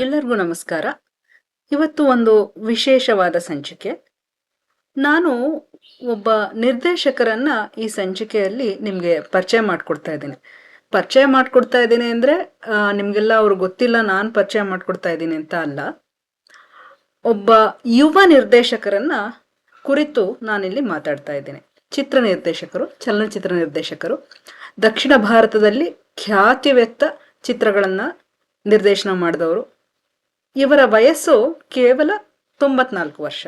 ಎಲ್ಲರಿಗೂ ನಮಸ್ಕಾರ. ಇವತ್ತು ಒಂದು ವಿಶೇಷವಾದ ಸಂಚಿಕೆ. ನಾನು ಒಬ್ಬ ನಿರ್ದೇಶಕರನ್ನ ಈ ಸಂಚಿಕೆಯಲ್ಲಿ ನಿಮಗೆ ಪರಿಚಯ ಮಾಡಿಕೊಡ್ತಾ ಇದ್ದೀನಿ. ಪರಿಚಯ ಮಾಡಿಕೊಡ್ತಾ ಇದ್ದೀನಿ ಅಂದರೆ ನಿಮಗೆಲ್ಲ ಅವ್ರು ಗೊತ್ತಿಲ್ಲ, ನಾನು ಪರಿಚಯ ಮಾಡಿಕೊಡ್ತಾ ಇದ್ದೀನಿ ಅಂತ ಅಲ್ಲ. ಒಬ್ಬ ಯುವ ನಿರ್ದೇಶಕರನ್ನ ಕುರಿತು ನಾನಿಲ್ಲಿ ಮಾತಾಡ್ತಾ ಇದ್ದೀನಿ. ಚಿತ್ರ ನಿರ್ದೇಶಕರು, ಚಲನಚಿತ್ರ ನಿರ್ದೇಶಕರು, ದಕ್ಷಿಣ ಭಾರತದಲ್ಲಿ ಖ್ಯಾತಿವೆತ್ತ ಚಿತ್ರಗಳನ್ನು ನಿರ್ದೇಶನ ಮಾಡಿದವರು. ಇವರ ವಯಸ್ಸು ಕೇವಲ 94 ವರ್ಷ.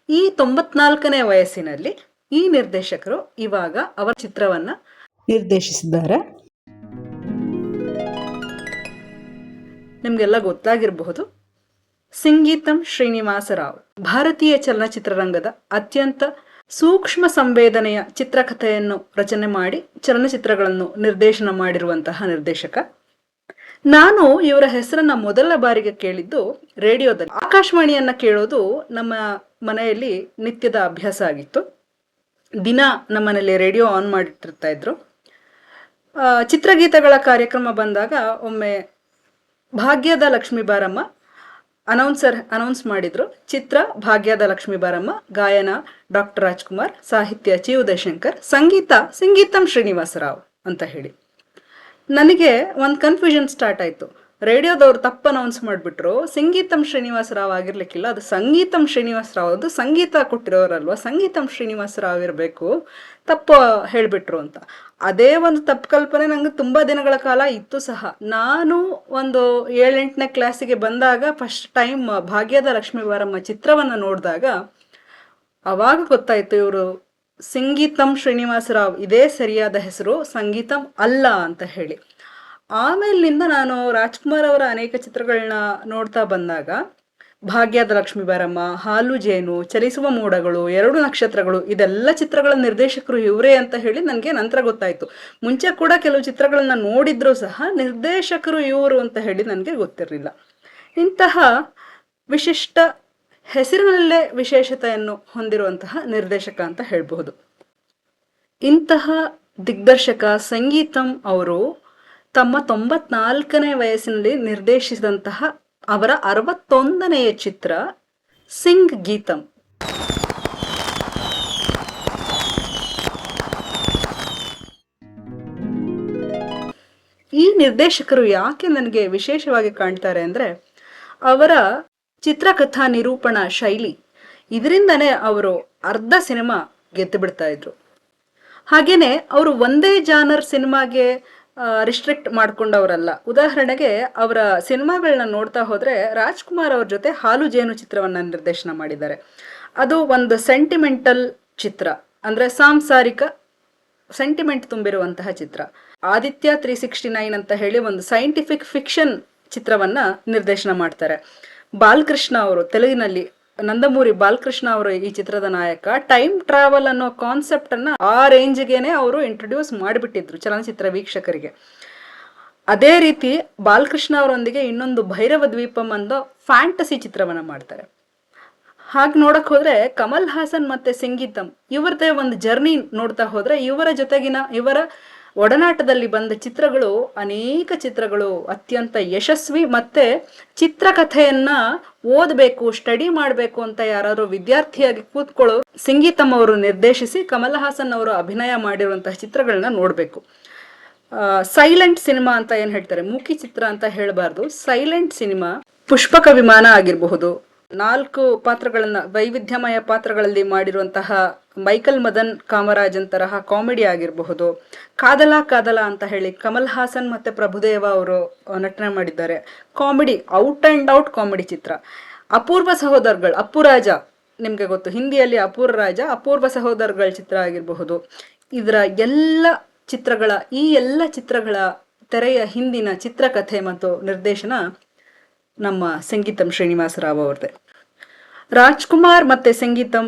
ಈ 94ನೇ ವಯಸ್ಸಿನಲ್ಲಿ ಈ ನಿರ್ದೇಶಕರು ಇವಾಗ ಅವರ ಚಿತ್ರವನ್ನ ನಿರ್ದೇಶಿಸಿದ್ದಾರೆ. ನಿಮ್ಗೆಲ್ಲ ಗೊತ್ತಾಗಿರಬಹುದು, ಸಂಗೀತಂ ಶ್ರೀನಿವಾಸ ರಾವ್ ಭಾರತೀಯ ಚಲನಚಿತ್ರರಂಗದ ಅತ್ಯಂತ ಸೂಕ್ಷ್ಮ ಸಂವೇದನೆಯ ಚಿತ್ರಕಥೆಯನ್ನು ರಚನೆ ಮಾಡಿ ಚಲನಚಿತ್ರಗಳನ್ನು ನಿರ್ದೇಶನ ಮಾಡಿರುವಂತಹ ನಿರ್ದೇಶಕ. ನಾನು ಇವರ ಹೆಸರನ್ನ ಮೊದಲ ಬಾರಿಗೆ ಕೇಳಿದ್ದು ರೇಡಿಯೋದಲ್ಲಿ. ಆಕಾಶವಾಣಿಯನ್ನ ಕೇಳೋದು ನಮ್ಮ ಮನೆಯಲ್ಲಿ ನಿತ್ಯದ ಅಭ್ಯಾಸ ಆಗಿತ್ತು. ದಿನ ನಮ್ಮ ಮನೆಯಲ್ಲಿ ರೇಡಿಯೋ ಆನ್ ಮಾಡಿಟ್ಟಿರ್ತಾ ಇದ್ರು. ಚಿತ್ರಗೀತೆಗಳ ಕಾರ್ಯಕ್ರಮ ಬಂದಾಗ ಒಮ್ಮೆ ಭಾಗ್ಯದ ಲಕ್ಷ್ಮೀ ಬಾರಮ್ಮ ಅನೌನ್ಸ್ ಮಾಡಿದ್ರು. ಚಿತ್ರ ಭಾಗ್ಯದ ಲಕ್ಷ್ಮೀ ಬಾರಮ್ಮ, ಗಾಯನ ಡಾಕ್ಟರ್ ರಾಜ್ಕುಮಾರ್, ಸಾಹಿತ್ಯ ಚಿ ಉದಯಶಂಕರ್, ಸಂಗೀತಂ ಶ್ರೀನಿವಾಸ ರಾವ್ ಅಂತ ಹೇಳಿ. ನನಗೆ ಒಂದು ಕನ್ಫ್ಯೂಷನ್ ಸ್ಟಾರ್ಟ್ ಆಯಿತು. ರೇಡಿಯೋದವ್ರು ತಪ್ಪು ಅನೌನ್ಸ್ ಮಾಡಿಬಿಟ್ರು, ಸಂಗೀತಂ ಶ್ರೀನಿವಾಸ ರಾವ್ ಆಗಿರ್ಲಿಕ್ಕಿಲ್ಲ, ಅದು ಸಂಗೀತಂ ಶ್ರೀನಿವಾಸ ರಾವ್, ಅದು ಸಂಗೀತ ಕೊಟ್ಟಿರೋರಲ್ವ, ಸಂಗೀತಂ ಶ್ರೀನಿವಾಸ ರಾವ್ ಇರಬೇಕು, ತಪ್ಪು ಹೇಳಿಬಿಟ್ರು ಅಂತ. ಅದೇ ಒಂದು ತಪ್ಪು ಕಲ್ಪನೆ ನಂಗೆ ತುಂಬ ದಿನಗಳ ಕಾಲ ಇತ್ತು ಸಹ. ನಾನು ಒಂದು 7-8ನೇ ಕ್ಲಾಸಿಗೆ ಬಂದಾಗ ಫಸ್ಟ್ ಟೈಮ್ ಭಾಗ್ಯದ ಲಕ್ಷ್ಮೀ ಬಾರಮ್ಮ ಚಿತ್ರವನ್ನು ನೋಡಿದಾಗ ಅವಾಗ ಗೊತ್ತಾಯಿತು ಇವರು ಸಂಗೀತಂ ಶ್ರೀನಿವಾಸ ರಾವ್ ಇದೇ ಸರಿಯಾದ ಹೆಸರು, ಸಂಗೀತಂ ಅಲ್ಲ ಅಂತ ಹೇಳಿ. ಆಮೇಲಿನಿಂದ ನಾನು ರಾಜ್ಕುಮಾರ್ ಅವರ ಅನೇಕ ಚಿತ್ರಗಳನ್ನ ನೋಡ್ತಾ ಬಂದಾಗ ಭಾಗ್ಯದ ಲಕ್ಷ್ಮೀ ಬಾರಮ್ಮ, ಹಾಲು ಜೇನು, ಚಲಿಸುವ ಮೋಡಗಳು, 2 ನಕ್ಷತ್ರಗಳು, ಇದೆಲ್ಲ ಚಿತ್ರಗಳ ನಿರ್ದೇಶಕರು ಇವರೇ ಅಂತ ಹೇಳಿ ನನಗೆ ನಂತರ ಗೊತ್ತಾಯಿತು. ಮುಂಚೆ ಕೂಡ ಕೆಲವು ಚಿತ್ರಗಳನ್ನ ನೋಡಿದ್ರು ಸಹ ನಿರ್ದೇಶಕರು ಇವರು ಅಂತ ಹೇಳಿ ನನಗೆ ಗೊತ್ತಿರಲಿಲ್ಲ. ಇಂತಹ ವಿಶಿಷ್ಟ ಹೆಸರಿನಲ್ಲೇ ವಿಶೇಷತೆಯನ್ನು ಹೊಂದಿರುವಂತಹ ನಿರ್ದೇಶಕ ಅಂತ ಹೇಳಬಹುದು. ಇಂತಹ ದಿಗ್ದರ್ಶಕ ಸಂಗೀತಂ ಅವರು ತಮ್ಮ 94ನೇ ವಯಸ್ಸಿನಲ್ಲಿ ನಿರ್ದೇಶಿಸಿದಂತಹ ಅವರ 61ನೆಯ ಚಿತ್ರ ಸಿಂಗ್ ಗೀತಂ. ಈ ನಿರ್ದೇಶಕರು ಯಾಕೆ ನನಗೆ ವಿಶೇಷವಾಗಿ ಕಾಣ್ತಾರೆ ಅಂದರೆ ಅವರ ಚಿತ್ರಕಥಾ ನಿರೂಪಣಾ ಶೈಲಿ. ಇದರಿಂದನೇ ಅವರು ಅರ್ಧ ಸಿನಿಮಾ ಗೆದ್ದು ಬಿಡ್ತಾ ಇದ್ರು. ಹಾಗೇನೆ ಅವರು ಒಂದೇ ಜಾನರ್ ಸಿನಿಮಾಗೆ ರಿಸ್ಟ್ರಿಕ್ಟ್ ಮಾಡ್ಕೊಂಡವರಲ್ಲ. ಉದಾಹರಣೆಗೆ ಅವರ ಸಿನಿಮಾಗಳನ್ನ ನೋಡ್ತಾ ಹೋದ್ರೆ ರಾಜ್ಕುಮಾರ್ ಅವ್ರ ಜೊತೆ ಹಾಲು ಜೇನು ಚಿತ್ರವನ್ನ ನಿರ್ದೇಶನ ಮಾಡಿದ್ದಾರೆ. ಅದು ಒಂದು ಸೆಂಟಿಮೆಂಟಲ್ ಚಿತ್ರ, ಅಂದ್ರೆ ಸಾಂಸಾರಿಕ ಸೆಂಟಿಮೆಂಟ್ ತುಂಬಿರುವಂತಹ ಚಿತ್ರ. ಆದಿತ್ಯ 369 ಅಂತ ಹೇಳಿ ಒಂದು ಸೈಂಟಿಫಿಕ್ ಫಿಕ್ಷನ್ ಚಿತ್ರವನ್ನ ನಿರ್ದೇಶನ ಮಾಡ್ತಾರೆ. ಬಾಲಕೃಷ್ಣ ಅವರು, ತೆಲುಗಿನಲ್ಲಿ ನಂದಮೂರಿ ಬಾಲಕೃಷ್ಣ ಅವರು ಈ ಚಿತ್ರದ ನಾಯಕ. ಟೈಮ್ ಟ್ರಾವೆಲ್ ಅನ್ನೋ ಕಾನ್ಸೆಪ್ಟ್ ಅನ್ನ ಆ ರೇಂಜ್ಗೆನೆ ಅವರು ಇಂಟ್ರೊಡ್ಯೂಸ್ ಮಾಡಿಬಿಟ್ಟಿದ್ರು ಚಲನಚಿತ್ರ ವೀಕ್ಷಕರಿಗೆ. ಅದೇ ರೀತಿ ಬಾಲಕೃಷ್ಣ ಅವರೊಂದಿಗೆ ಇನ್ನೊಂದು ಭೈರವ ದ್ವೀಪಂ ಅನ್ನೋ ಫ್ಯಾಂಟಸಿ ಚಿತ್ರವನ್ನ ಮಾಡ್ತಾರೆ. ಹಾಗೆ ನೋಡಕ್ ಹೋದ್ರೆ ಕಮಲ್ ಹಾಸನ್ ಮತ್ತೆ ಸಂಗೀತಂ ಇವರದೇ ಒಂದು ಜರ್ನಿ ನೋಡ್ತಾ ಹೋದ್ರೆ ಇವರ ಒಡನಾಟದಲ್ಲಿ ಬಂದ ಚಿತ್ರಗಳು, ಅನೇಕ ಚಿತ್ರಗಳು ಅತ್ಯಂತ ಯಶಸ್ವಿ. ಮತ್ತೆ ಚಿತ್ರಕಥೆಯನ್ನ ಓದಬೇಕು, ಸ್ಟಡಿ ಮಾಡಬೇಕು ಅಂತ ಯಾರಾದ್ರೂ ವಿದ್ಯಾರ್ಥಿಯಾಗಿ ಕೂತ್ಕೊಳ್ಳೋ ಸಂಗೀತಂ ಅವರು ನಿರ್ದೇಶಿಸಿ ಕಮಲ್ ಹಾಸನ್ ಅವರು ಅಭಿನಯ ಮಾಡಿರುವಂತಹ ಚಿತ್ರಗಳನ್ನ ನೋಡ್ಬೇಕು. ಸೈಲೆಂಟ್ ಸಿನಿಮಾ ಅಂತ ಏನ್ ಹೇಳ್ತಾರೆ, ಮೂಕಿ ಚಿತ್ರ ಅಂತ ಹೇಳಬಾರ್ದು, ಸೈಲೆಂಟ್ ಸಿನಿಮಾ. ಪುಷ್ಪಕ ವಿಮಾನ ಆಗಿರಬಹುದು, 4 ಪಾತ್ರಗಳನ್ನ ವೈವಿಧ್ಯಮಯ ಪಾತ್ರಗಳಲ್ಲಿ ಮಾಡಿರುವಂತಹ ಮೈಕಲ್ ಮದನ್ ಕಾಮರಾಜನ್ ತರಹ ಕಾಮಿಡಿ ಆಗಿರಬಹುದು. ಕಾದಲ ಅಂತ ಹೇಳಿ ಕಮಲ್ ಹಾಸನ್ ಮತ್ತೆ ಪ್ರಭುದೇವ ಅವರು ನಟನೆ ಮಾಡಿದ್ದಾರೆ. Comedy, out and out comedy ಚಿತ್ರ. ಅಪೂರ್ವ ಸಹೋದರಗಳು, ಅಪ್ಪುರಾಜ ನಿಮ್ಗೆ ಗೊತ್ತು, ಹಿಂದಿಯಲ್ಲಿ ಅಪೂರ್ವ ಸಹೋದರಗಳ ಚಿತ್ರ ಆಗಿರಬಹುದು. ಇದರ ಈ ಎಲ್ಲ ಚಿತ್ರಗಳ ತೆರೆಯ ಹಿಂದಿನ ಚಿತ್ರಕಥೆ ಮತ್ತು ನಿರ್ದೇಶನ ನಮ್ಮ ಸಂಗೀತಂ ಶ್ರೀನಿವಾಸ ರಾವ್ ಅವ್ರದ್ದೇ. ರಾಜ್ಕುಮಾರ್ ಮತ್ತೆ ಸಂಗೀತಂ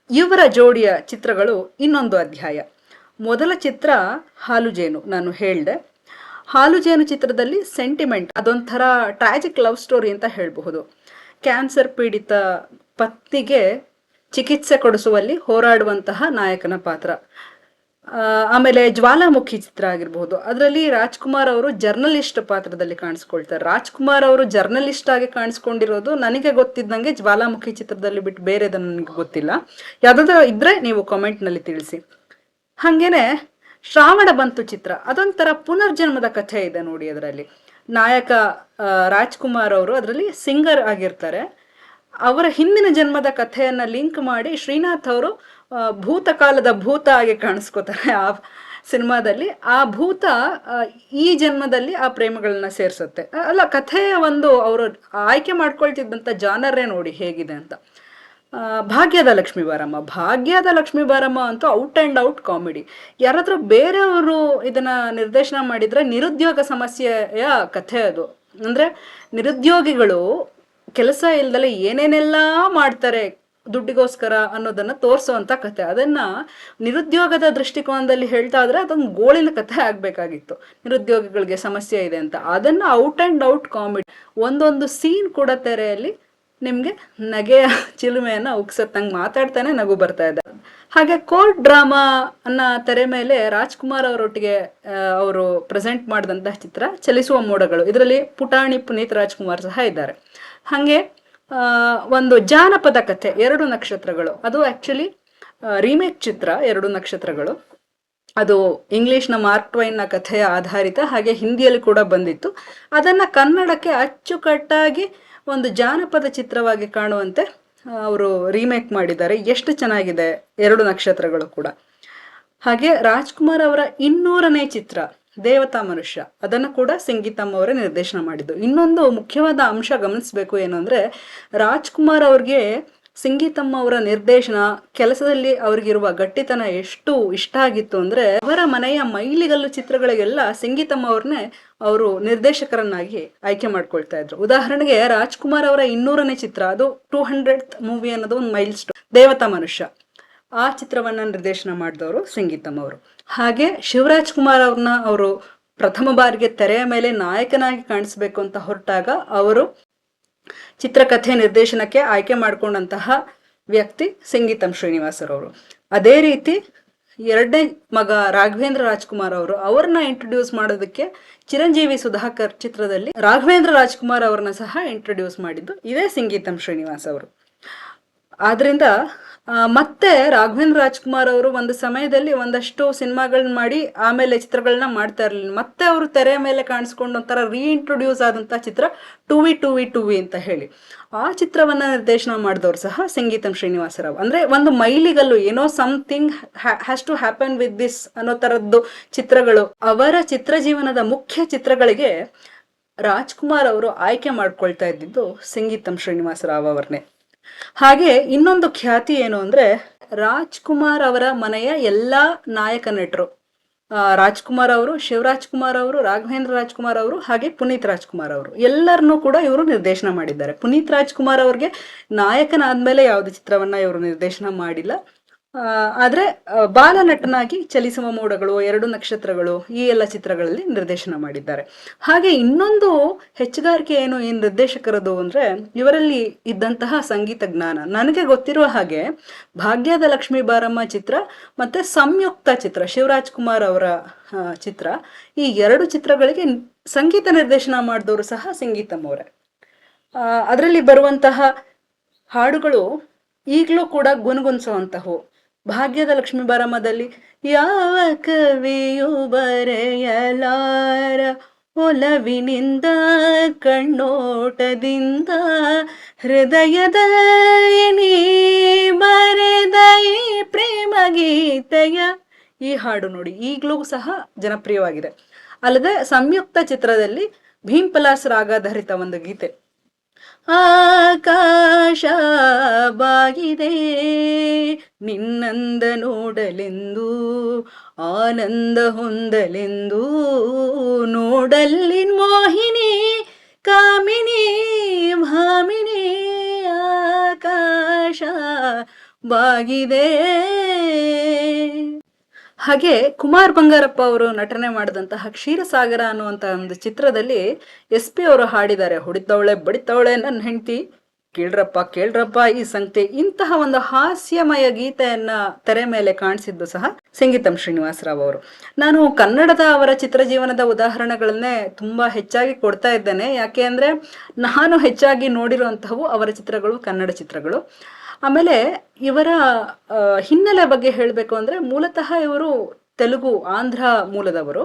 ಇವರ ಜೋಡಿಯ ಚಿತ್ರಗಳು ಇನ್ನೊಂದು ಅಧ್ಯಾಯ. ಮೊದಲ ಚಿತ್ರ ಹಾಲು ಜೇನು, ನಾನು ಹೇಳ್ದೆ. ಹಾಲು ಜೇನು ಚಿತ್ರದಲ್ಲಿ ಸೆಂಟಿಮೆಂಟ್, ಅದೊಂಥರ ಟ್ರಾಜಿಕ್ ಲವ್ ಸ್ಟೋರಿ ಅಂತ ಹೇಳಬಹುದು. ಕ್ಯಾನ್ಸರ್ ಪೀಡಿತ ಪತ್ನಿಗೆ ಚಿಕಿತ್ಸೆ ಕೊಡಿಸುವಲ್ಲಿ ಹೋರಾಡುವಂತಹ ನಾಯಕನ ಪಾತ್ರ. ಆಮೇಲೆ ಜ್ವಾಲಾಮುಖಿ ಚಿತ್ರ ಆಗಿರ್ಬೋದು, ಅದರಲ್ಲಿ ರಾಜ್ಕುಮಾರ್ ಅವರು ಜರ್ನಲಿಸ್ಟ್ ಪಾತ್ರದಲ್ಲಿ ಕಾಣಿಸ್ಕೊಳ್ತಾರೆ. ರಾಜ್ಕುಮಾರ್ ಅವರು ಜರ್ನಲಿಸ್ಟ್ ಆಗಿ ಕಾಣಿಸ್ಕೊಂಡಿರೋದು ನನಗೆ ಗೊತ್ತಿದ್ದಂಗೆ ಜ್ವಾಲಾಮುಖಿ ಚಿತ್ರದಲ್ಲಿ ಬಿಟ್ಟು ಬೇರೆದು ನನಗೆ ಗೊತ್ತಿಲ್ಲ. ಯಾವ್ದಾದ್ರು ಇದ್ರೆ ನೀವು ಕಾಮೆಂಟ್ ನಲ್ಲಿ ತಿಳಿಸಿ. ಹಾಗೇನೆ ಶ್ರಾವಣ ಬಂತು ಚಿತ್ರ, ಅದೊಂಥರ ಪುನರ್ಜನ್ಮದ ಕಥೆ ಇದೆ ನೋಡಿ. ಅದರಲ್ಲಿ ನಾಯಕ ರಾಜ್ಕುಮಾರ್ ಅವರು ಅದರಲ್ಲಿ ಸಿಂಗರ್ ಆಗಿರ್ತಾರೆ. ಅವರ ಹಿಂದಿನ ಜನ್ಮದ ಕಥೆಯನ್ನ ಲಿಂಕ್ ಮಾಡಿ ಶ್ರೀನಾಥ್ ಅವರು ಭೂತಕಾಲದ ಭೂತ ಆಗಿ ಕಾಣಿಸ್ಕೋತಾರೆ ಆ ಸಿನಿಮಾದಲ್ಲಿ. ಆ ಭೂತ ಈ ಜನ್ಮದಲ್ಲಿ ಆ ಪ್ರೇಮಗಳನ್ನ ಸೇರ್ಸುತ್ತೆ. ಅಲ್ಲ, ಕಥೆಯ ಒಂದು ಅವರು ಆಯ್ಕೆ ಮಾಡ್ಕೊಳ್ತಿದ್ದಂತ ಜಾನರೇ ನೋಡಿ ಹೇಗಿದೆ ಅಂತ. ಭಾಗ್ಯದ ಲಕ್ಷ್ಮೀ ಬಾರಮ್ಮ, ಭಾಗ್ಯದ ಲಕ್ಷ್ಮೀ ಬಾರಮ್ಮ ಅಂತೂ ಔಟ್ ಅಂಡ್ ಔಟ್ ಕಾಮಿಡಿ. ಯಾರಾದ್ರೂ ಬೇರೆಯವರು ಇದನ್ನ ನಿರ್ದೇಶನ ಮಾಡಿದ್ರೆ ನಿರುದ್ಯೋಗ ಸಮಸ್ಯೆಯ ಕಥೆ ಅದು. ಅಂದ್ರೆ ನಿರುದ್ಯೋಗಿಗಳು ಕೆಲಸ ಇಲ್ದಲೆ ಏನೇನೆಲ್ಲ ಮಾಡ್ತಾರೆ ದುಡ್ಡಿಗೋಸ್ಕರ ಅನ್ನೋದನ್ನ ತೋರಿಸುವಂತ ಕಥೆ. ಅದನ್ನ ನಿರುದ್ಯೋಗದ ದೃಷ್ಟಿಕೋನದಲ್ಲಿ ಹೇಳ್ತಾ ಇದ್ರೆ ಅದೊಂದು ಗೋಳಿನ ಕಥೆ ಆಗ್ಬೇಕಾಗಿತ್ತು. ನಿರುದ್ಯೋಗಿಗಳಿಗೆ ಸಮಸ್ಯೆ ಇದೆ ಅಂತ, ಅದನ್ನ ಔಟ್ ಅಂಡ್ ಔಟ್ ಕಾಮಿಡಿ. ಒಂದೊಂದು ಸೀನ್ ಕೂಡ ತೆರೆಯಲ್ಲಿ ನಿಮ್ಗೆ ನಗೆಯ ಚಿಲುಮೆಯನ್ನ ಉಗ್ಸತ್ತಂಗೆ ಮಾತಾಡ್ತಾನೆ ನಗು ಬರ್ತಾ ಇದೆ. ಹಾಗೆ ಕೋರ್ಟ್ ಡ್ರಾಮಾ ಅನ್ನ ತೆರೆ ಮೇಲೆ ರಾಜ್ಕುಮಾರ್ ಅವರೊಟ್ಟಿಗೆ ಅವರು ಪ್ರೆಸೆಂಟ್ ಮಾಡಿದಂತಹ ಚಿತ್ರ ಚಲಿಸುವ ಮೋಡಗಳು. ಇದರಲ್ಲಿ ಪುಟಾಣಿ ಪುನೀತ್ ರಾಜ್ಕುಮಾರ್ ಸಹ ಇದ್ದಾರೆ. ಹಾಗೆ ಒಂದು ಜಾನಪದ ಕಥೆ 2 ನಕ್ಷತ್ರಗಳು, ಅದು ಆಕ್ಚುಲಿ ರೀಮೇಕ್ ಚಿತ್ರ 2 ನಕ್ಷತ್ರಗಳು. ಅದು ಇಂಗ್ಲಿಷ್ನ ಮಾರ್ಕ್ ಟ್ವೈನ್ನ ಕಥೆಯ ಆಧಾರಿತ, ಹಾಗೆ ಹಿಂದಿಯಲ್ಲಿ ಕೂಡ ಬಂದಿತ್ತು. ಅದನ್ನ ಕನ್ನಡಕ್ಕೆ ಅಚ್ಚುಕಟ್ಟಾಗಿ ಒಂದು ಜಾನಪದ ಚಿತ್ರವಾಗಿ ಕಾಣುವಂತೆ ಅವರು ರೀಮೇಕ್ ಮಾಡಿದ್ದಾರೆ. ಎಷ್ಟು ಚೆನ್ನಾಗಿದೆ 2 ನಕ್ಷತ್ರಗಳು ಕೂಡ. ಹಾಗೆ ರಾಜ್ಕುಮಾರ್ ಅವರ 200ನೇ ಚಿತ್ರ ದೇವತಾ ಮನುಷ್ಯ, ಅದನ್ನ ಕೂಡ ಸಂಗೀತಮ್ಮ ಅವರೇ ನಿರ್ದೇಶನ ಮಾಡಿದ್ದು. ಇನ್ನೊಂದು ಮುಖ್ಯವಾದ ಅಂಶ ಗಮನಿಸ್ಬೇಕು ಏನು ಅಂದ್ರೆ, ರಾಜ್ಕುಮಾರ್ ಅವ್ರಿಗೆ ಸಂಗೀತಮ್ಮ ಅವರ ನಿರ್ದೇಶನ ಕೆಲಸದಲ್ಲಿ ಅವ್ರಿಗಿರುವ ಗಟ್ಟಿತನ ಎಷ್ಟು ಇಷ್ಟ ಆಗಿತ್ತು ಅಂದ್ರೆ, ಅವರ ಮನೆಯ ಮೈಲಿಗಲ್ಲು ಚಿತ್ರಗಳಿಗೆಲ್ಲ ಸಂಗೀತಮ್ಮ ಅವ್ರನ್ನೇ ಅವರು ನಿರ್ದೇಶಕರನ್ನಾಗಿ ಆಯ್ಕೆ ಮಾಡ್ಕೊಳ್ತಾ ಇದ್ರು. ಉದಾಹರಣೆಗೆ ರಾಜ್ಕುಮಾರ್ ಅವರ 200ನೇ ಚಿತ್ರ, ಅದು 200th ಮೂವಿ ಅನ್ನೋದು ಒಂದು ಮೈಲ್ ಸ್ಟೋನ್, ದೇವತಾ ಮನುಷ್ಯ. ಆ ಚಿತ್ರವನ್ನ ನಿರ್ದೇಶನ ಮಾಡಿದವರು ಸಂಗೀತಮ್ಮ ಅವರು. ಹಾಗೆ ಶಿವರಾಜ್ ಕುಮಾರ್ ಅವ್ರನ್ನ ಅವರು ಪ್ರಥಮ ಬಾರಿಗೆ ತೆರೆಯ ಮೇಲೆ ನಾಯಕನಾಗಿ ಕಾಣಿಸ್ಬೇಕು ಅಂತ ಹೊರಟಾಗ ಅವರು ಚಿತ್ರಕಥೆ ನಿರ್ದೇಶನಕ್ಕೆ ಆಯ್ಕೆ ಮಾಡ್ಕೊಂಡಂತಹ ವ್ಯಕ್ತಿ ಸಂಗೀತಂ ಶ್ರೀನಿವಾಸರವರು. ಅದೇ ರೀತಿ 2ನೇ ಮಗ ರಾಘವೇಂದ್ರ ರಾಜ್ಕುಮಾರ್ ಅವರು, ಅವ್ರನ್ನ ಇಂಟ್ರೊಡ್ಯೂಸ್ ಮಾಡೋದಕ್ಕೆ ಚಿರಂಜೀವಿ ಸುಧಾಕರ್ ಚಿತ್ರದಲ್ಲಿ ರಾಘವೇಂದ್ರ ರಾಜ್ಕುಮಾರ್ ಅವ್ರನ್ನ ಸಹ ಇಂಟ್ರೊಡ್ಯೂಸ್ ಮಾಡಿದ್ದು ಇದೇ ಸಂಗೀತಂ ಶ್ರೀನಿವಾಸ್ ಅವರು. ಆದ್ರಿಂದ ಮತ್ತೆ ರಾಘವೇಂದ್ರ ರಾಜ್ಕುಮಾರ್ ಅವರು ಒಂದು ಸಮಯದಲ್ಲಿ ಒಂದಷ್ಟು ಸಿನಿಮಾಗಳನ್ನ ಮಾಡಿ ಆಮೇಲೆ ಚಿತ್ರಗಳನ್ನ ಮಾಡ್ತಾ ಇರಲಿಲ್ಲ. ಮತ್ತೆ ಅವರು ತೆರೆಯ ಮೇಲೆ ಕಾಣಿಸ್ಕೊಂಡು ಒಂಥರ ರೀಇಂಟ್ರೊಡ್ಯೂಸ್ ಆದಂತ ಚಿತ್ರ ಟುವಿ ಅಂತ ಹೇಳಿ, ಆ ಚಿತ್ರವನ್ನ ನಿರ್ದೇಶನ ಮಾಡಿದವರು ಸಹ ಸಂಗೀತಂ ಶ್ರೀನಿವಾಸರಾವ್. ಅಂದ್ರೆ ಒಂದು ಮೈಲಿಗಲ್ಲು, ಏನೋ something has to happen with this ಅನ್ನೋ ತರದ್ದು ಚಿತ್ರಗಳು. ಅವರ ಚಿತ್ರ ಜೀವನದ ಮುಖ್ಯ ಚಿತ್ರಗಳಿಗೆ ರಾಜ್ಕುಮಾರ್ ಅವರು ಆಯ್ಕೆ ಮಾಡ್ಕೊಳ್ತಾ ಇದ್ದಿದ್ದು ಸಂಗೀತಂ ಶ್ರೀನಿವಾಸರಾವ್ ಅವರನ್ನೇ. ಹಾಗೆ ಇನ್ನೊಂದು ಖ್ಯಾತಿ ಏನು ಅಂದ್ರೆ, ರಾಜ್ಕುಮಾರ್ ಅವರ ಮನೆಯ ಎಲ್ಲಾ ನಾಯಕ ನಟರು, ರಾಜ್ಕುಮಾರ್ ಅವರು, ಶಿವರಾಜ್ ಕುಮಾರ್ ಅವರು, ರಾಘವೇಂದ್ರ ರಾಜ್ಕುಮಾರ್ ಅವರು, ಹಾಗೆ ಪುನೀತ್ ರಾಜ್ಕುಮಾರ್ ಅವರು, ಎಲ್ಲರನ್ನೂ ಕೂಡ ಇವರು ನಿರ್ದೇಶನ ಮಾಡಿದ್ದಾರೆ. ಪುನೀತ್ ರಾಜ್ಕುಮಾರ್ ಅವ್ರಿಗೆ ನಾಯಕನಾದ್ಮೇಲೆ ಯಾವುದೇ ಚಿತ್ರವನ್ನ ಇವರು ನಿರ್ದೇಶನ ಮಾಡಿಲ್ಲ. ಆದ್ರೆ ಬಾಲನಟನಾಗಿ ಚಲಿಸುವ ಮೋಡಗಳು, 2 ನಕ್ಷತ್ರಗಳು, ಈ ಎಲ್ಲ ಚಿತ್ರಗಳಲ್ಲಿ ನಿರ್ದೇಶನ ಮಾಡಿದ್ದಾರೆ. ಹಾಗೆ ಇನ್ನೊಂದು ಹೆಚ್ಚುಗಾರಿಕೆ ಏನು ಈ ನಿರ್ದೇಶಕರದು ಅಂದ್ರೆ, ಇವರಲ್ಲಿ ಇದ್ದಂತಹ ಸಂಗೀತ ಜ್ಞಾನ. ನನಗೆ ಗೊತ್ತಿರುವ ಹಾಗೆ ಭಾಗ್ಯದ ಲಕ್ಷ್ಮೀ ಬಾರಮ್ಮ ಚಿತ್ರ ಮತ್ತೆ ಸಂಯುಕ್ತ ಚಿತ್ರ, ಶಿವರಾಜ್ ಕುಮಾರ್ ಅವರ ಚಿತ್ರ, ಈ 2 ಚಿತ್ರಗಳಿಗೆ ಸಂಗೀತ ನಿರ್ದೇಶನ ಮಾಡಿದವರು ಸಹ ಸಂಗೀತಂ ಅವರೇ. ಅದರಲ್ಲಿ ಬರುವಂತಹ ಹಾಡುಗಳು ಈಗಲೂ ಕೂಡ ಗುನ್ಗುನ್ಸುವಂತಹವು. ಭಾಗ್ಯದ ಲಕ್ಷ್ಮೀ ಬಾರಮ್ಮದಲ್ಲಿ ಯಾವ ಕವಿಯು ಬರೆಯಲಾರ ಒಲವಿನಿಂದ ಕಣ್ಣೋಟದಿಂದ ಹೃದಯದ ನೀ ಬರೆದ ಈ ಪ್ರೇಮ ಗೀತೆಯ, ಈ ಹಾಡು ನೋಡಿ ಈಗಲೂ ಸಹ ಜನಪ್ರಿಯವಾಗಿದೆ. ಅಲ್ಲದೆ ಸಂಯುಕ್ತ ಚಿತ್ರದಲ್ಲಿ ಭೀಂಪಲಾಸ್ ರಾಗಾಧಾರಿತ ಒಂದು ಗೀತೆ, ಆಕಾಶ ಬಾಗಿದೆ ನಿನ್ನಂದ ನೋಡಲೆಂದು ಆನಂದ ಹೊಂದಲೆಂದು, ನೋಡಲ್ಲಿ ಮೋಹಿನಿ ಕಾಮಿನಿ ಭಾಮಿನಿ, ಆಕಾಶ ಬಾಗಿದೆ. ಹಾಗೆ ಕುಮಾರ್ ಬಂಗಾರಪ್ಪ ಅವರು ನಟನೆ ಮಾಡಿದಂತಹ ಕ್ಷೀರಸಾಗರ ಅನ್ನುವಂತಹ ಒಂದು ಚಿತ್ರದಲ್ಲಿ SP ಅವರು ಹಾಡಿದ್ದಾರೆ, ಹೊಡಿತವಳೆ ಬಡಿತವಳೆ ನನ್ನ ಹೆಂಡತಿ ಕೇಳ್ರಪ್ಪ ಕೇಳ್ರಪ್ಪ ಈ ಸಂಗತಿ, ಇಂತಹ ಒಂದು ಹಾಸ್ಯಮಯ ಗೀತೆಯನ್ನ ತೆರೆ ಮೇಲೆ ಕಾಣಿಸಿದ್ದು ಸಹ ಸಂಗೀತಂ ಶ್ರೀನಿವಾಸರಾವ್ ಅವರು. ನಾನು ಕನ್ನಡದ ಅವರ ಚಿತ್ರಜೀವನದ ಉದಾಹರಣೆಗಳನ್ನೇ ತುಂಬಾ ಹೆಚ್ಚಾಗಿ ಕೊಡ್ತಾ ಇದ್ದೇನೆ. ಯಾಕೆ ಅಂದ್ರೆ ನಾನು ಹೆಚ್ಚಾಗಿ ನೋಡಿರುವಂತಹವು ಅವರ ಚಿತ್ರಗಳು ಕನ್ನಡ ಚಿತ್ರಗಳು. ಆಮೇಲೆ ಇವರ ಹಿನ್ನೆಲೆ ಬಗ್ಗೆ ಹೇಳಬೇಕು ಅಂದ್ರೆ ಮೂಲತಃ ಇವರು ತೆಲುಗು ಆಂಧ್ರ ಮೂಲದವರು.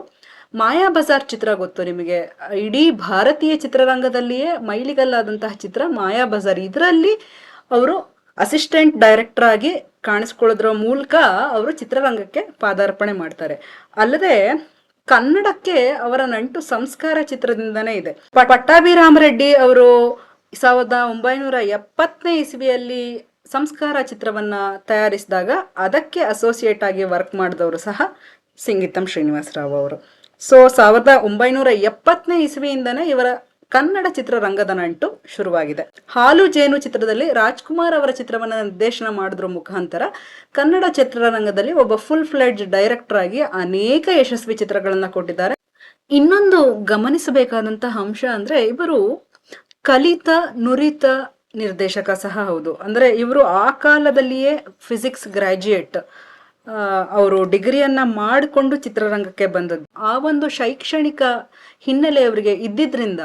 ಮಾಯಾ ಬಜಾರ್ ಚಿತ್ರ ಗೊತ್ತು ನಿಮಗೆ, ಇಡೀ ಭಾರತೀಯ ಚಿತ್ರರಂಗದಲ್ಲಿಯೇ ಮೈಲಿಗಲ್ಲಾದಂತಹ ಚಿತ್ರ ಮಾಯಾ ಬಜಾರ್. ಇದರಲ್ಲಿ ಅವರು ಅಸಿಸ್ಟೆಂಟ್ ಡೈರೆಕ್ಟರ್ ಆಗಿ ಕಾಣಿಸ್ಕೊಳ್ಳೋದ್ರ ಮೂಲಕ ಅವರು ಚಿತ್ರರಂಗಕ್ಕೆ ಪಾದಾರ್ಪಣೆ ಮಾಡ್ತಾರೆ. ಅಲ್ಲದೆ ಕನ್ನಡಕ್ಕೆ ಅವರ ನಂಟು ಸಂಸ್ಕಾರ ಚಿತ್ರದಿಂದನೇ ಇದೆ. ಪಟ್ಟಾಭಿರಾಮರೆಡ್ಡಿ ಅವರು 1970ನೇ ಇಸವಿಯಲ್ಲಿ ಸಂಸ್ಕಾರ ಚಿತ್ರವನ್ನ ತಯಾರಿಸಿದಾಗ ಅದಕ್ಕೆ ಅಸೋಸಿಯೇಟ್ ಆಗಿ ವರ್ಕ್ ಮಾಡಿದವರು ಸಹ ಸಂಗೀತಂ ಶ್ರೀನಿವಾಸರಾವ್ ಅವರು. ಸೊ 1970ನೇ ಇಸವಿಯಿಂದನೇ ಇವರ ಕನ್ನಡ ಚಿತ್ರರಂಗದ ನಂಟು ಶುರುವಾಗಿದೆ. ಹಾಲು ಜೇನು ಚಿತ್ರದಲ್ಲಿ ರಾಜ್ಕುಮಾರ್ ಅವರ ಚಿತ್ರವನ್ನ ನಿರ್ದೇಶನ ಮಾಡೋದ್ರ ಮುಖಾಂತರ ಕನ್ನಡ ಚಿತ್ರರಂಗದಲ್ಲಿ ಒಬ್ಬ ಫುಲ್ ಫ್ಲೆಡ್ಜ್ ಡೈರೆಕ್ಟರ್ ಆಗಿ ಅನೇಕ ಯಶಸ್ವಿ ಚಿತ್ರಗಳನ್ನ ಕೊಟ್ಟಿದ್ದಾರೆ. ಇನ್ನೊಂದು ಗಮನಿಸಬೇಕಾದಂತಹ ಅಂಶ ಅಂದ್ರೆ ಇವರು ಕಲಿತ ನುರಿತ ನಿರ್ದೇಶಕ ಸಹ ಹೌದು. ಅಂದ್ರೆ ಇವರು ಆ ಕಾಲದಲ್ಲಿಯೇ ಫಿಸಿಕ್ಸ್ ಗ್ರಾಜ್ಯುಯೇಟ್, ಅವರು ಡಿಗ್ರಿಯನ್ನ ಮಾಡಿಕೊಂಡು ಚಿತ್ರರಂಗಕ್ಕೆ ಬಂದದ್ದು. ಆ ಒಂದು ಶೈಕ್ಷಣಿಕ ಹಿನ್ನೆಲೆ ಅವರಿಗೆ ಇದ್ದಿದ್ರಿಂದ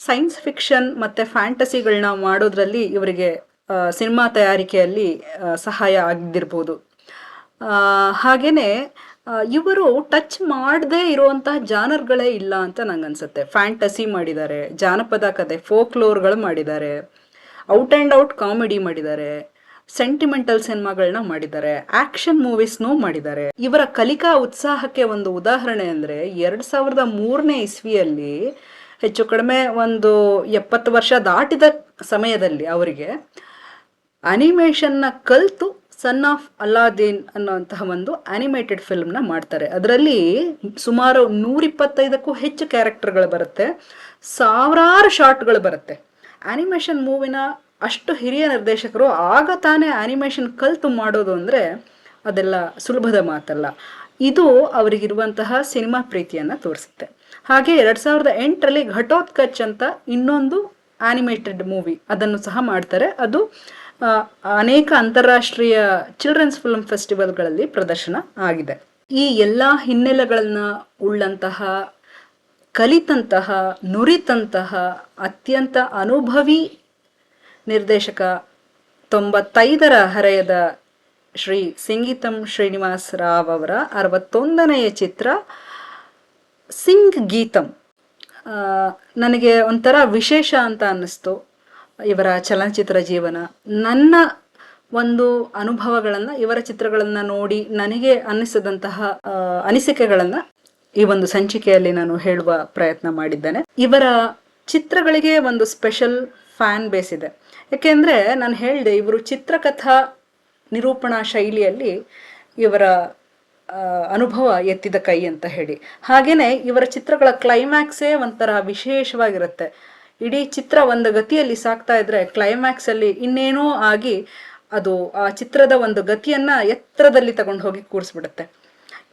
ಸೈನ್ಸ್ ಫಿಕ್ಷನ್ ಮತ್ತೆ ಫ್ಯಾಂಟಸಿಗಳನ್ನ ಮಾಡೋದ್ರಲ್ಲಿ ಇವರಿಗೆ ಸಿನಿಮಾ ತಯಾರಿಕೆಯಲ್ಲಿ ಸಹಾಯ ಆಗಿದ್ದಿರ್ಬೋದು. ಹಾಗೇನೆ ಇವರು ಟಚ್ ಮಾಡದೇ ಇರುವಂತಹ ಜಾನರ್ಗಳೇ ಇಲ್ಲ ಅಂತ ನಂಗನ್ಸುತ್ತೆ. ಫ್ಯಾಂಟಸಿ ಮಾಡಿದ್ದಾರೆ, ಜಾನಪದ ಕಥೆ ಫೋಕ್ಲೋರ್ಗಳು ಮಾಡಿದ್ದಾರೆ, ಔಟ್ ಆ್ಯಂಡ್ ಔಟ್ ಕಾಮಿಡಿ ಮಾಡಿದ್ದಾರೆ, ಸೆಂಟಿಮೆಂಟಲ್ ಸಿನಿಮಾಗಳನ್ನ ಮಾಡಿದ್ದಾರೆ, ಆಕ್ಷನ್ ಮೂವೀಸ್ನೂ ಮಾಡಿದ್ದಾರೆ. ಇವರ ಕಲಿಕಾ ಉತ್ಸಾಹಕ್ಕೆ ಒಂದು ಉದಾಹರಣೆ ಅಂದ್ರೆ 2003ನೇ ಇಸ್ವಿಯಲ್ಲಿ ಹೆಚ್ಚು ಕಡಿಮೆ ಒಂದು 70 ವರ್ಷ ದಾಟಿದ ಸಮಯದಲ್ಲಿ ಅವರಿಗೆ ಅನಿಮೇಷನ್ನ ಕಲ್ತು ಸನ್ ಆಫ್ ಅಲ್ಲಾದ್ದೀನ್ ಅನ್ನುವಂತಹ ಒಂದು ಅನಿಮೇಟೆಡ್ ಫಿಲ್ಮ್ನ ಮಾಡ್ತಾರೆ. ಅದರಲ್ಲಿ ಸುಮಾರು 125ಕ್ಕೂ ಹೆಚ್ಚು ಕ್ಯಾರೆಕ್ಟರ್ಗಳು ಬರುತ್ತೆ, ಸಾವಿರಾರು ಶಾರ್ಟ್ಗಳು ಬರುತ್ತೆ. ಅನಿಮೇಷನ್ ಮೂವಿನ ಅಷ್ಟು ಹಿರಿಯ ನಿರ್ದೇಶಕರು ಆಗ ತಾನೇ ಅನಿಮೇಷನ್ ಕಲ್ತು ಮಾಡೋದು ಅಂದರೆ ಅದೆಲ್ಲ ಸುಲಭದ ಮಾತಲ್ಲ. ಇದು ಅವರಿಗಿರುವಂತಹ ಸಿನಿಮಾ ಪ್ರೀತಿಯನ್ನು ತೋರಿಸುತ್ತೆ. ಹಾಗೆ 2008ರಲ್ಲಿ ಘಟೋತ್ಕಚ್ ಅಂತ ಇನ್ನೊಂದು ಆನಿಮೇಟೆಡ್ ಮೂವಿ ಅದನ್ನು ಸಹ ಮಾಡ್ತಾರೆ. ಅದು ಅನೇಕ ಅಂತಾರಾಷ್ಟ್ರೀಯ ಚಿಲ್ಡ್ರನ್ಸ್ ಫಿಲ್ಮ್ ಫೆಸ್ಟಿವಲ್ಗಳಲ್ಲಿ ಪ್ರದರ್ಶನ ಆಗಿದೆ. ಈ ಎಲ್ಲ ಹಿನ್ನೆಲೆಗಳನ್ನ ಉಳ್ಳಂತಹ, ಕಲಿತಂತಹ, ನುರಿತಂತಹ, ಅತ್ಯಂತ ಅನುಭವಿ ನಿರ್ದೇಶಕ 95ರ ಹರೆಯದ ಶ್ರೀ ಸಂಗೀತಂ ಶ್ರೀನಿವಾಸ್ ರಾವ್ ಅವರ 61ನೆಯ ಚಿತ್ರ ಸಿಂಗ್ ಗೀತಂ ನನಗೆ ಒಂಥರ ವಿಶೇಷ ಅಂತ ಅನ್ನಿಸ್ತು. ಇವರ ಚಲನಚಿತ್ರ ಜೀವನ, ನನ್ನ ಒಂದು ಅನುಭವಗಳನ್ನು, ಇವರ ಚಿತ್ರಗಳನ್ನು ನೋಡಿ ನನಗೆ ಅನ್ನಿಸಿದಂತಹ ಅನಿಸಿಕೆಗಳನ್ನು ಈ ಒಂದು ಸಂಚಿಕೆಯಲ್ಲಿ ನಾನು ಹೇಳುವ ಪ್ರಯತ್ನ ಮಾಡಿದ್ದೇನೆ. ಇವರ ಚಿತ್ರಗಳಿಗೆ ಒಂದು ಸ್ಪೆಷಲ್ ಫ್ಯಾನ್ ಬೇಸ್ ಇದೆ. ಯಾಕೆಂದರೆ ನಾನು ಹೇಳಿದೆ, ಇವರು ಚಿತ್ರಕಥಾ ನಿರೂಪಣಾ ಶೈಲಿಯಲ್ಲಿ ಇವರ ಅನುಭವ ಎತ್ತಿದ ಕೈ ಅಂತ ಹೇಳಿ. ಹಾಗೆಯೇ ಇವರ ಚಿತ್ರಗಳ ಕ್ಲೈಮ್ಯಾಕ್ಸೇ ಒಂಥರ ವಿಶೇಷವಾಗಿರುತ್ತೆ. ಇಡೀ ಚಿತ್ರ ಒಂದು ಗತಿಯಲ್ಲಿ ಸಾಕ್ತಾ ಇದ್ರೆ ಕ್ಲೈಮ್ಯಾಕ್ಸಲ್ಲಿ ಇನ್ನೇನೋ ಆಗಿ ಅದು ಆ ಚಿತ್ರದ ಒಂದು ಗತಿಯನ್ನು ಎತ್ತರದಲ್ಲಿ ತಗೊಂಡು ಹೋಗಿ ಕೂರಿಸ್ಬಿಡುತ್ತೆ.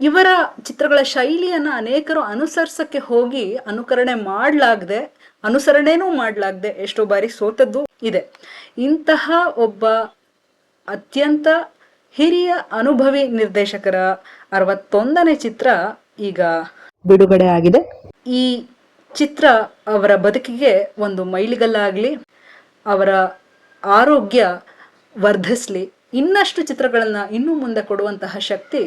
ಇವರ ಚಿತ್ರಗಳ ಶೈಲಿಯನ್ನು ಅನೇಕರು ಅನುಸರಿಸಕ್ಕೆ ಹೋಗಿ ಅನುಸರಣೆನೂ ಮಾಡಲಾಗದೆ ಎಷ್ಟೋ ಬಾರಿ ಸೋತದ್ದು ಇದೆ. ಇಂತಹ ಒಬ್ಬ ಅತ್ಯಂತ ಹಿರಿಯ ಅನುಭವಿ ನಿರ್ದೇಶಕರ 61ನೇ ಚಿತ್ರ ಈಗ ಬಿಡುಗಡೆ ಆಗಿದೆ. ಈ ಚಿತ್ರ ಅವರ ಬದುಕಿಗೆ ಒಂದು ಮೈಲಿಗಲ್ಲಾಗಲಿ, ಅವರ ಆರೋಗ್ಯ ವರ್ಧಿಸ್ಲಿ, ಇನ್ನಷ್ಟು ಚಿತ್ರಗಳನ್ನು ಇನ್ನೂ ಮುಂದೆ ಕೊಡುವಂತಹ ಶಕ್ತಿ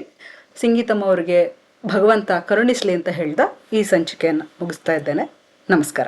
ಸಂಗೀತಂ ಅವರಿಗೆ ಭಗವಂತ ಕರುಣಿಸ್ಲಿ ಅಂತ ಹೇಳ್ದ ಈ ಸಂಚಿಕೆಯನ್ನು ಮುಗಿಸ್ತಾ ಇದ್ದೇನೆ. ನಮಸ್ಕಾರ.